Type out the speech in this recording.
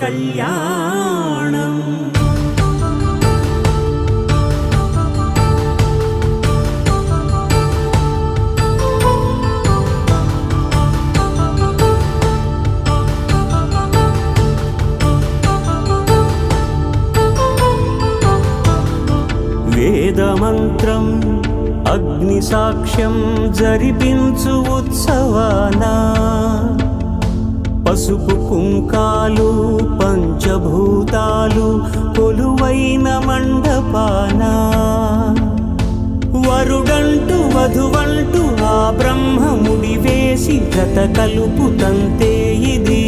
కళ్యాణం. వేదమంత్రం అగ్ని సాక్ష్యం జరిపించు ఉత్సవాన పసుపు కుంకాలు పంచభూతాలు కొలువైన మండపాన వరుడంటూ వధువంటూ ఆ బ్రహ్మముడి వేసి జత కలుపు తంతే ఇది.